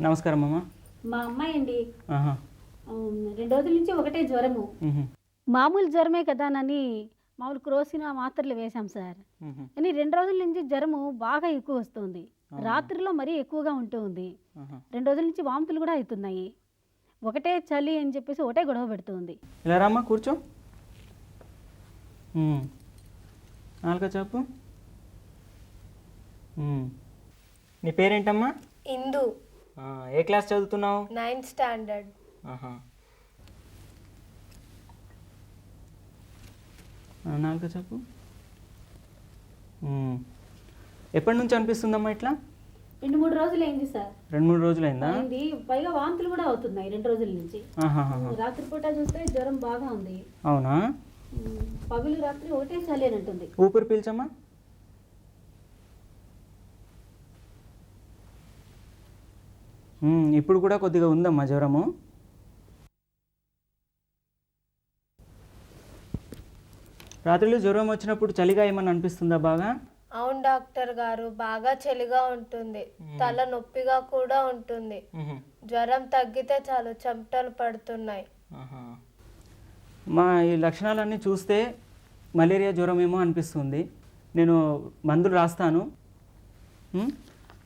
నమస్కారం అమ్మ. మా అమ్మాయి అండి. ఆహా. 2 రోజుల నుంచి ఒకటే జ్వరము. మామూలు జ్వరమే కదానని మామూలు క్రోసిన్ మాత్రలు వేశాం సార్. కానీ 2 రోజుల నుంచి జ్వరము బాగా ఎక్కువ వస్తుంది. రాత్రిలో మరీ ఎక్కువగా ఉంటుంది. 2 రోజుల నుంచి వాంతులు కూడా అవుతున్నాయి. ఒకటే చలి అని చెప్పేసి ఒకటే గొడవ పెడుతుంది. ఇలా రామ్మా, కూర్చో. నాలుక చాపు. నీ పేరేంటమ్మా? ఇందు. ఏ క్లాస్ చదువుతున్నావు? 9th standard. నాలుక చాపు. ఎప్పటి నుంచి అనిపిస్తుందమ్మా ఇట్లా? 2-3 రోజులు అయింది సార్. 2-3 రోజులైందా? పైగా వాంతులు కూడా అవుతున్నాయి 2 రోజుల నుంచి. రాత్రిపూట చూస్తే జ్వరం బాగా ఉంది. అవునా? పగలు రాత్రి ఒకటే చలి అని ఉంటుంది. ఊపిరి పీల్చమ్మా. ఇప్పుడు కూడా కొద్దిగా ఉందమ్మా జ్వరము. రాత్రిలో జ్వరం వచ్చినప్పుడు చలిగా ఏమన్నా అనిపిస్తుందా బాగా? అవును డాక్టర్ గారు, బాగా చలిగా ఉంటుంది, తల నొప్పిగా కూడా ఉంటుంది. జ్వరం తగ్గితే చాలు చెమటలు పడుతున్నాయి. మా ఈ లక్షణాలన్నీ చూస్తే మలేరియా జ్వరం ఏమో అనిపిస్తుంది. నేను మందులు రాస్తాను,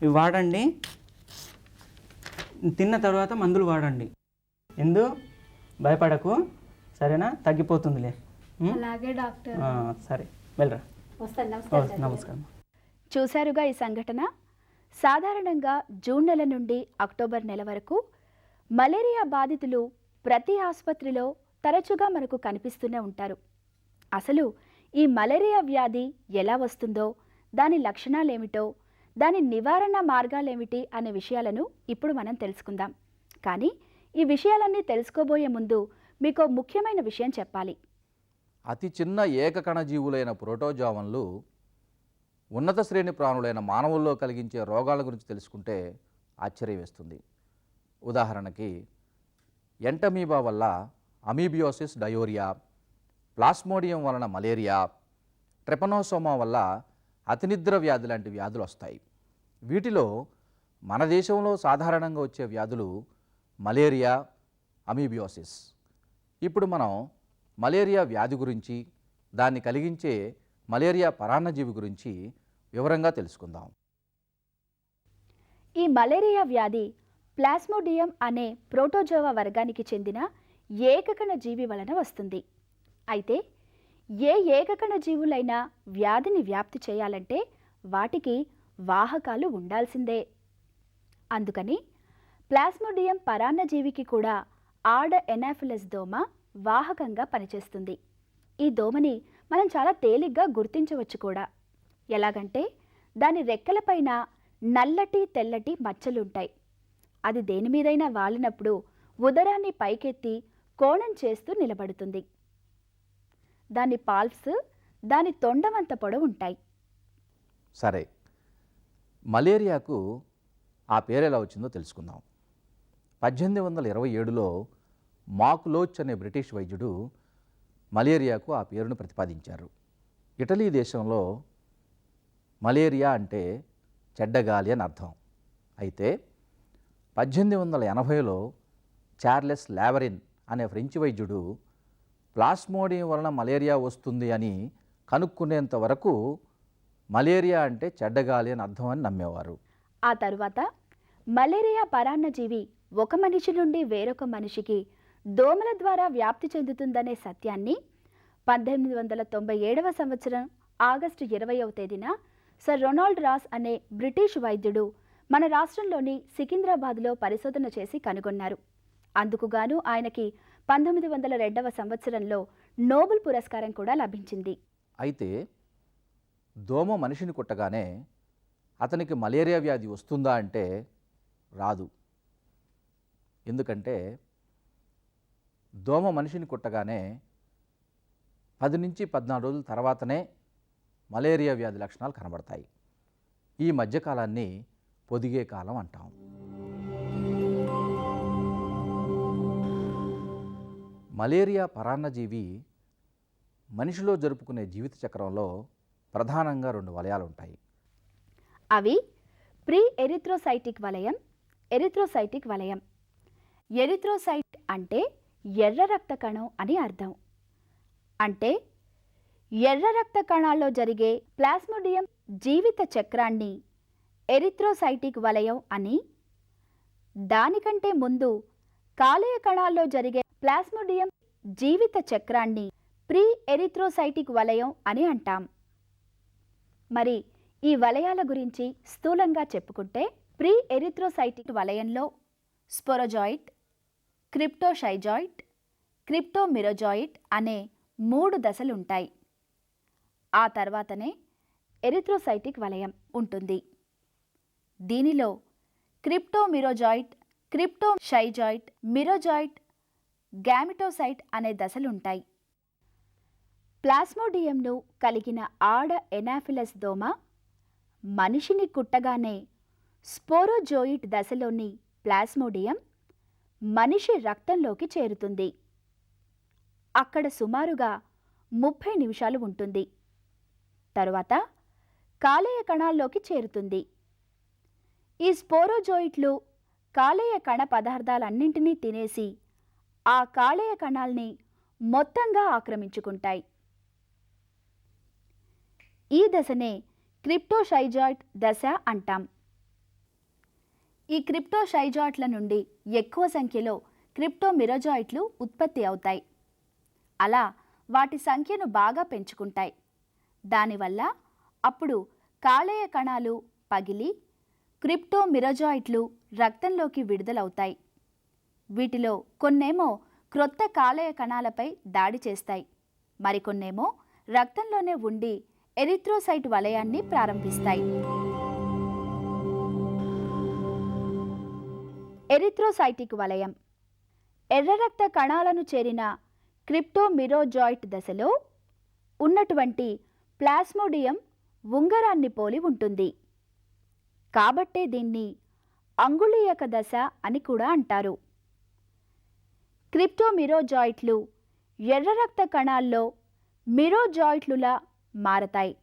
ఇవి వాడండి. తిన్న తర్వాత మందులు వాడండి. ఎందు భయపడకు, సరేనా? తగ్గిపోతుందిలే. అలాగే డాక్టర్. సరే, వెళ్ళరా. నమస్కారం. చూశారుగా ఈ సంఘటన. సాధారణంగా జూన్ నెల నుండి అక్టోబర్ నెల వరకు మలేరియా బాధితులు ప్రతి ఆసుపత్రిలో తరచుగా మనకు కనిపిస్తూనే ఉంటారు. అసలు ఈ మలేరియా వ్యాధి ఎలా వస్తుందో, దాని లక్షణాలేమిటో, దాని నివారణ మార్గాలేమిటి అనే విషయాలను ఇప్పుడు మనం తెలుసుకుందాం. కానీ ఈ విషయాలన్నీ తెలుసుకోబోయే ముందు మీకు ముఖ్యమైన విషయం చెప్పాలి. అతి చిన్న ఏకకణ జీవులైన ప్రోటోజోవన్లు ఉన్నత శ్రేణి ప్రాణులైన మానవుల్లో కలిగించే రోగాల గురించి తెలుసుకుంటే ఆశ్చర్యం వేస్తుంది. ఉదాహరణకి ఎంటమీబా వల్ల అమీబియోసిస్ డయోరియా, ప్లాస్మోడియం వలన మలేరియా, ట్రెపనోసోమా వల్ల అతినిద్ర వ్యాధి లాంటి వ్యాధులు వస్తాయి. వీటిలో మన దేశంలో సాధారణంగా వచ్చే వ్యాధులు మలేరియా, అమీబియోసిస్. ఇప్పుడు మనం మలేరియా వ్యాధి గురించి, దాన్ని కలిగించే మలేరియా పరాన్నజీవి గురించి వివరంగా తెలుసుకుందాం. ఈ మలేరియా వ్యాధి ప్లాస్మోడియం అనే ప్రోటోజోవా వర్గానికి చెందిన ఏకకణ జీవి వలన వస్తుంది. అయితే ఏ ఏకకణ జీవులైనా వ్యాధిని వ్యాప్తి చేయాలంటే వాటికి వాహకాలు ఉండాల్సిందే. అందుకని ప్లాస్మోడియం పరాన్నజీవికి కూడా ఆడ ఎనాఫిలస్ దోమ వాహకంగా పనిచేస్తుంది. ఈ దోమని మనం చాలా తేలిగ్గా గుర్తించవచ్చు కూడా. ఎలాగంటే దాని రెక్కలపైన నల్లటి తెల్లటి మచ్చలుంటాయి. అది దేని మీదైనా వాలినప్పుడు ఉదరాన్ని పైకెత్తి కోణం చేస్తూ నిలబడుతుంది. దాని పాల్ప్స్ దాని తొండమంత పొడవు ఉంటాయి. సరే, మలేరియాకు ఆ పేరు ఎలా వచ్చిందో తెలుసుకుందాం. 1827లో మాక్ లోచ్ అనే బ్రిటిష్ వైద్యుడు మలేరియాకు ఆ పేరును ప్రతిపాదించారు. ఇటలీ దేశంలో మలేరియా అంటే చెడ్డగాలి అని అర్థం. అయితే 1880లో చార్లెస్ లావరిన్ అనే ఫ్రెంచ్ వైద్యుడు ప్లాస్మోడియం వలన మలేరియా వస్తుంది అని కనుక్కునేంత వరకు మలేరియా అంటే చెడ్డగాలి అని అర్థం అని నమ్మేవారు. ఆ తరువాత మలేరియా పరాన్నజీవి ఒక మనిషి నుండి వేరొక మనిషికి దోమల ద్వారా వ్యాప్తి చెందుతుందనే సత్యాన్ని 1897వ సంవత్సరం ఆగస్టు 20వ తేదీన సర్ రొనాల్డ్ రాస్ అనే బ్రిటిష్ వైద్యుడు మన రాష్ట్రంలోని సికింద్రాబాద్లో పరిశోధన చేసి కనుగొన్నారు. అందుకుగాను ఆయనకి 1902వ సంవత్సరంలో నోబెల్ పురస్కారం కూడా లభించింది. అయితే దోమ మనిషిని కుట్టగానే అతనికి మలేరియా వ్యాధి వస్తుందా అంటే రాదు. ఎందుకంటే దోమ మనిషిని కుట్టగానే 10 నుంచి 14 రోజుల తర్వాతనే మలేరియా వ్యాధి లక్షణాలు కనబడతాయి. ఈ మధ్యకాలాన్ని పొదిగే కాలం అంటాం. మలేరియా పరాన్నజీవి మనిషిలో జరుపుకునే జీవిత చక్రంలో ప్రధానంగా 2 వలయాలు ఉంటాయి. అవి ప్రీ ఎరిథ్రోసైటిక్ వలయం, ఎరిథ్రోసైటిక్ వలయం. ఎరిథ్రోసైట్ అంటే ఎర్ర రక్త కణం అని అర్థం. అంటే ఎర్ర రక్త కణాల్లో జరిగే ప్లాస్మోడియం జీవిత చక్రాన్ని ఎరిథ్రోసైటిక్ వలయం అని, దానికంటే ముందు కాలేయ కణాల్లో జరిగే ప్లాస్మోడియం జీవిత చక్రాన్ని ప్రీ ఎరిథ్రోసైటిక్ వలయం అని అంటాం. మరి ఈ వలయాల గురించి స్థూలంగా చెప్పుకుంటే, ప్రీ ఎరిథ్రోసైటిక్ వలయంలో స్పోరోజాయిట్, క్రిప్టోషైజాయిట్, క్రిప్టోమిరోజాయిట్ అనే 3 దశలుంటాయి. ఆ తర్వాతనే ఎరిథ్రోసైటిక్ వలయం ఉంటుంది. దీనిలో క్రిప్టోమిరోజాయిట్, క్రిప్టోషైజాయిట్, మిరోజాయిట్, గ్యామిటోసైట్ అనే దశలుంటాయి. ప్లాస్మోడియంను కలిగిన ఆడ ఎనాఫిలస్ దోమ మనిషిని కుట్టగానే స్పోరోజోయిట్ దశలోని ప్లాస్మోడియం మనిషి రక్తంలోకి చేరుతుంది. అక్కడ సుమారుగా 30 నిమిషాలు ఉంటుంది. తరువాత కాలేయ కణాల్లోకి చేరుతుంది. ఈ స్పోరోజోయిట్లు కాలేయ కణ పదార్థాలన్నింటినీ తినేసి ఆ కాలేయ కణాల్ని మొత్తంగా ఆక్రమించుకుంటాయి. ఈ దశనే క్రిప్టోషైజాయిట్ దశ అంటాం. ఈ క్రిప్టోషైజాయిట్ల నుండి ఎక్కువ సంఖ్యలో క్రిప్టోమిరోజాయిట్లు ఉత్పత్తి అవుతాయి. అలా వాటి సంఖ్యను బాగా పెంచుకుంటాయి. దానివల్ల అప్పుడు కాలేయ కణాలు పగిలి క్రిప్టోమిరోజాయిట్లు రక్తంలోకి విడుదలవుతాయి. వీటిలో కొన్నేమో క్రొత్త కాలేయ కణాలపై దాడి చేస్తాయి, మరికొన్నేమో రక్తంలోనే ఉండి ఎరిథ్రోసైట్ వలయాన్ని ప్రారంభిస్తాయి. ఎరిథ్రోసైటిక్ వలయం ఎర్ర రక్త కణాలను చేరిన క్రిప్టోమిరోజాయిట్ దశలో ఉన్నటువంటి ప్లాస్మోడియం ఉంగరాన్ని పోలి ఉంటుంది. కాబట్టే దీన్ని అంగుళీయక దశ అని కూడా అంటారు. క్రిప్టోమిరోజాయిట్లు ఎర్ర రక్త కణాల్లో మిరోజాయిట్లులా మారతాయి.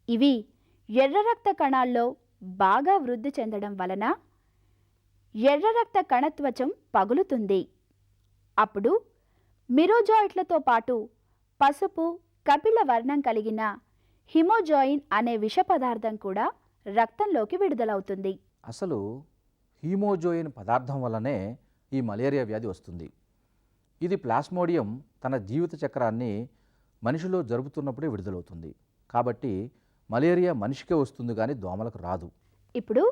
ఇవి ఎర్ర రక్త కణాల్లో బాగా వృద్ధి చెందడం వలన ఎర్ర రక్త కణత్వచం పగులుతుంది. అప్పుడు మిరోజాయిట్లతో పాటు పసుపు కపిల వర్ణం కలిగిన హిమోజాయిన్ అనే విష పదార్థం కూడా రక్తంలోకి విడుదలవుతుంది. అసలు హీమోజోయిన్ పదార్థం వల్లనే ఈ మలేరియా వ్యాధి వస్తుంది. ఇది ప్లాస్మోడియం తన జీవిత చక్రాన్ని మనిషిలో జరుపుతున్నప్పుడే విడుదలవుతుంది. కాబట్టి మలేరియా మనిషికే వస్తుంది కానీ దోమలకు రాదు. ఇప్పుడు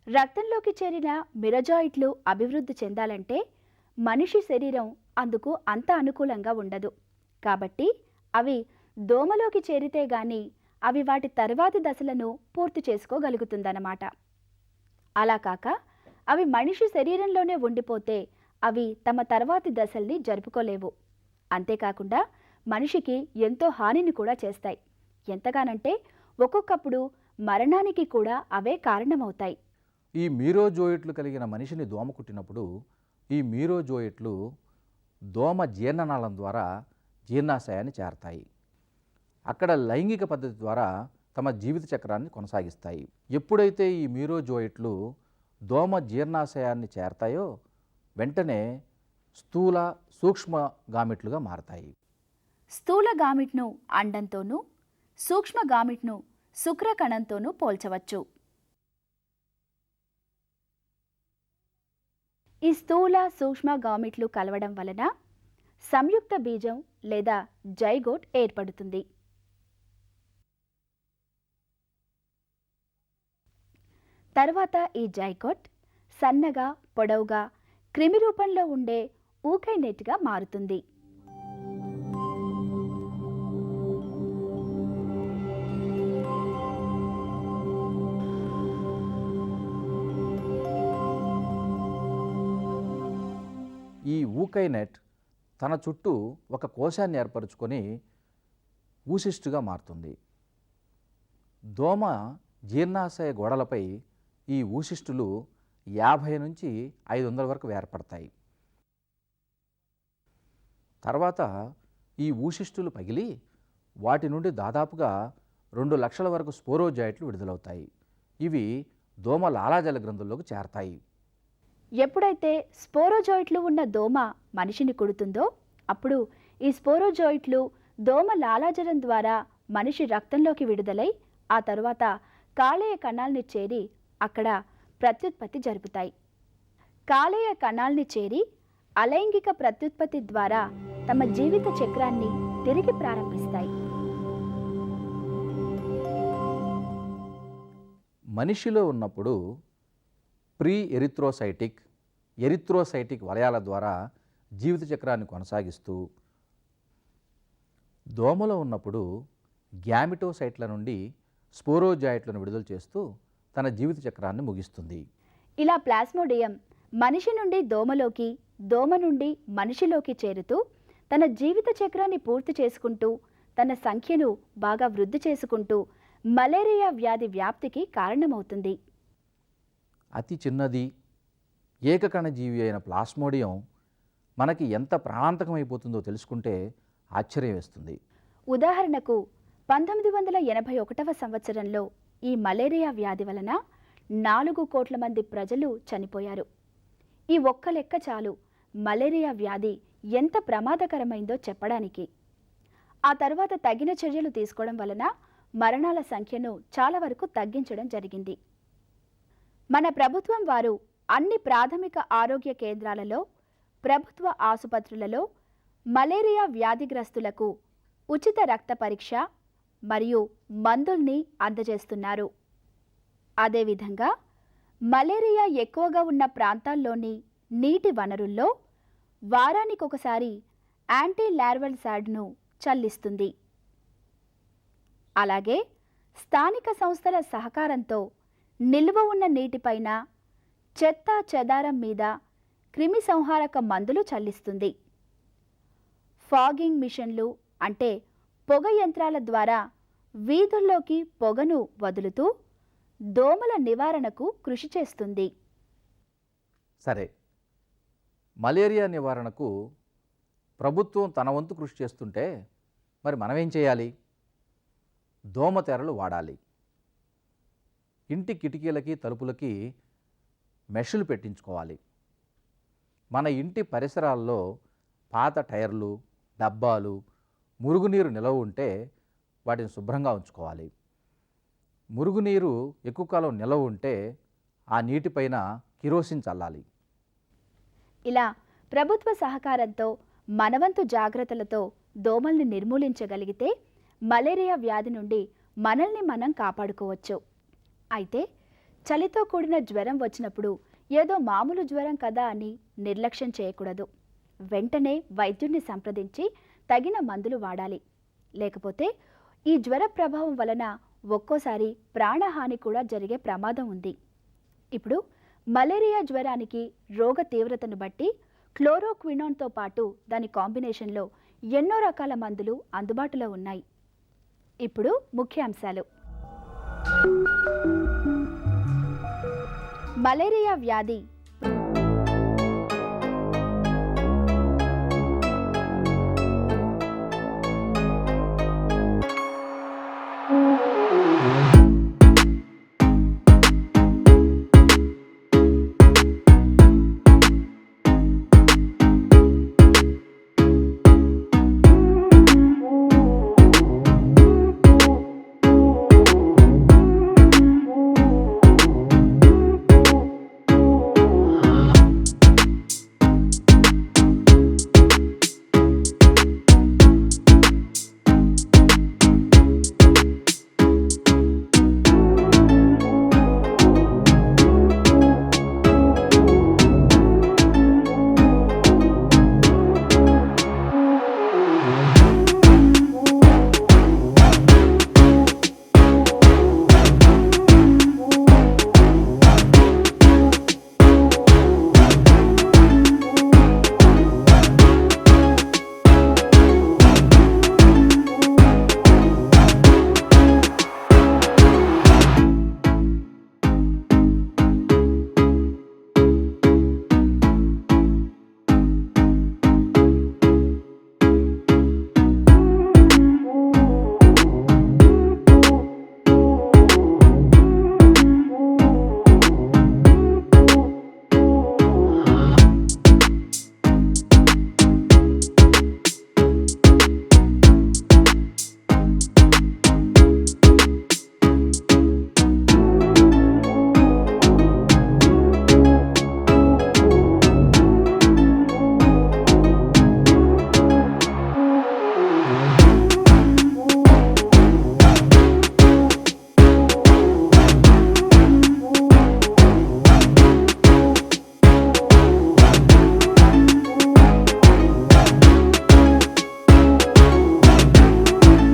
రక్తంలోకి చేరిన మిరోజాయిట్లు అభివృద్ధి చెందాలంటే మనిషి శరీరం అందుకు అంత అనుకూలంగా ఉండదు. కాబట్టి అవి దోమలోకి చేరితే గాని అవి వాటి తర్వాతి దశలను పూర్తి చేసుకోగలుగుతుందన్నమాట. అలా కాక అవి మనిషి శరీరంలోనే ఉండిపోతే అవి తమ తర్వాతి దశల్ని జరుపుకోలేవు. అంతేకాకుండా మనిషికి ఎంతో హానిని కూడా చేస్తాయి. ఎంతగానంటే ఒక్కొక్కప్పుడు మరణానికి కూడా అవే కారణమవుతాయి. ఈ మీరోజోయిట్లు కలిగిన మనిషిని దోమ కుట్టినప్పుడు ఈ మీరోజోయిట్లు దోమ జీర్ణనాళం ద్వారా జీర్ణాశయాన్ని చేరతాయి. అక్కడ లైంగిక పద్ధతి ద్వారా తమ జీవిత చక్రాన్ని కొనసాగిస్తాయి. ఎప్పుడైతే ఈ మీరోజోయిట్లు దోమ జీర్ణాశయాన్ని చేరతాయో వెంటనే స్థూల సూక్ష్మ గామిట్లుగా మారతాయి. స్థూల గామిట్ను అండంతోనూ సూక్ష్మ గామిట్ను శుక్రకణంతోనూ పోల్చవచ్చు. ఈ స్థూల సూక్ష్మ గామిట్లు కలవడం వలన సంయుక్త బీజం లేదా జైగోట్ ఏర్పడుతుంది. తర్వాత ఈ జైగోట్ సన్నగా పొడవుగా క్రిమి రూపంలో ఉండే ఊకైనెట్గా మారుతుంది. ఈ ఊకైనెట్ తన చుట్టూ ఒక కోశాన్ని ఏర్పరచుకొని ఊసిస్టుగా మారుతుంది. దోమ జీర్ణాశయ గోడలపై ఈ ఊసిస్టులు 50 నుంచి 500 వరకు ఏర్పడతాయి. తర్వాత ఈ ఊసిస్టులు పగిలి వాటి నుండి దాదాపుగా 2 లక్షల వరకు స్పోరోజాయిట్లు విడుదలవుతాయి. ఇవి దోమ లాలాజల గ్రంథుల్లోకి చేరతాయి. ఎప్పుడైతే స్పోరోజోయిట్లు ఉన్న దోమ మనిషిని కుడుతుందో అప్పుడు ఈ స్పోరోజోయిట్లు దోమ లాలాజలం ద్వారా మనిషి రక్తంలోకి విడుదలై ఆ తరువాత కాలేయ కణాల్ని చేరి అక్కడ ప్రత్యుత్పత్తి జరుపుతాయి. కాలేయ కణాల్ని చేరి అలైంగిక ప్రత్యుత్పత్తి ద్వారా తమ జీవిత చక్రాన్ని తిరిగి ప్రారంభిస్తాయి. మనిషిలో ఉన్నప్పుడు ప్రీ ఎరిథ్రోసైటిక్ వలయాల ద్వారా జీవిత చక్రాన్ని కొనసాగిస్తూ, దోమలో ఉన్నప్పుడు గ్యామిటోసైట్ల నుండి స్పోరోజాయిట్లను విడుదల చేస్తూ తన జీవిత చక్రాన్ని ముగిస్తుంది. ఇలా ప్లాస్మోడియం మనిషి నుండి దోమలోకి, దోమ నుండి మనిషిలోకి చేరుతూ తన జీవిత చక్రాన్ని పూర్తి చేసుకుంటూ తన సంఖ్యను బాగా వృద్ధి చేసుకుంటూ మలేరియా వ్యాధి వ్యాప్తికి కారణమవుతుంది. అతి చిన్నది ఏకకణజీవి అయిన ప్లాస్మోడియం మనకి ఎంత ప్రాణాంతకమైపోతుందో తెలుసుకుంటే ఆశ్చర్యం వేస్తుంది. ఉదాహరణకు 1981వ సంవత్సరంలో ఈ మలేరియా వ్యాధి వలన 4 కోట్ల మంది ప్రజలు చనిపోయారు. ఈ ఒక్క లెక్క చాలు మలేరియా వ్యాధి ఎంత ప్రమాదకరమైందో చెప్పడానికి. ఆ తర్వాత తగిన చర్యలు తీసుకోవడం వలన మరణాల సంఖ్యను చాలా వరకు తగ్గించడం జరిగింది. మన ప్రభుత్వం వారు అన్ని ప్రాథమిక ఆరోగ్య కేంద్రాలలో, ప్రభుత్వ ఆసుపత్రులలో మలేరియా వ్యాధిగ్రస్తులకు ఉచిత రక్త పరీక్ష మరియు మందుల్ని అందజేస్తున్నారు. అదేవిధంగా మలేరియా ఎక్కువగా ఉన్న ప్రాంతాల్లోని నీటి వనరుల్లో వారానికొకసారి యాంటీ లార్వల్ శాడ్ను చల్లిస్తుంది. అలాగే స్థానిక సంస్థల సహకారంతో నిల్వ ఉన్న నీటిపైన, చెత్త చెదారం మీద క్రిమి సంహారక మందులు చల్లిస్తుంది. ఫాగింగ్ మిషన్లు అంటే పొగ యంత్రాల ద్వారా వీధుల్లోకి పొగను వదులుతూ దోమల నివారణకు కృషి చేస్తుంది. సరే, మలేరియా నివారణకు ప్రభుత్వం తన వంతు కృషి చేస్తుంటే మరి మనమేం చేయాలి? దోమతెరలు వాడాలి. ఇంటి కిటికీలకి, తలుపులకి మెష్లు పెట్టించుకోవాలి. మన ఇంటి పరిసరాల్లో పాత టైర్లు, డబ్బాలు, మురుగునీరు నిలవ ఉంటే వాటిని శుభ్రంగా ఉంచుకోవాలి. మురుగునీరు ఎక్కువ కాలం నిలవ ఉంటే ఆ నీటిపైన కిరోసిన్ చల్లాలి. ఇలా ప్రభుత్వ సహకారంతో మనవంతు జాగ్రత్తలతో దోమల్ని నిర్మూలించగలిగితే మలేరియా వ్యాధి నుండి మనల్ని మనం కాపాడుకోవచ్చు. అయితే చలితో కూడిన జ్వరం వచ్చినప్పుడు ఏదో మామూలు జ్వరం కదా అని నిర్లక్ష్యం చేయకూడదు. వెంటనే వైద్యుడిని సంప్రదించి తగిన మందులు వాడాలి. లేకపోతే ఈ జ్వర ప్రభావం వలన ఒక్కోసారి ప్రాణహాని కూడా జరిగే ప్రమాదం ఉంది. ఇప్పుడు మలేరియా జ్వరానికి రోగ తీవ్రతను బట్టి క్లోరోక్వినోన్తో పాటు దాని కాంబినేషన్లో ఎన్నో రకాల మందులు అందుబాటులో ఉన్నాయి. ఇప్పుడు ముఖ్యాంశాలు. మలేరియా వ్యాధి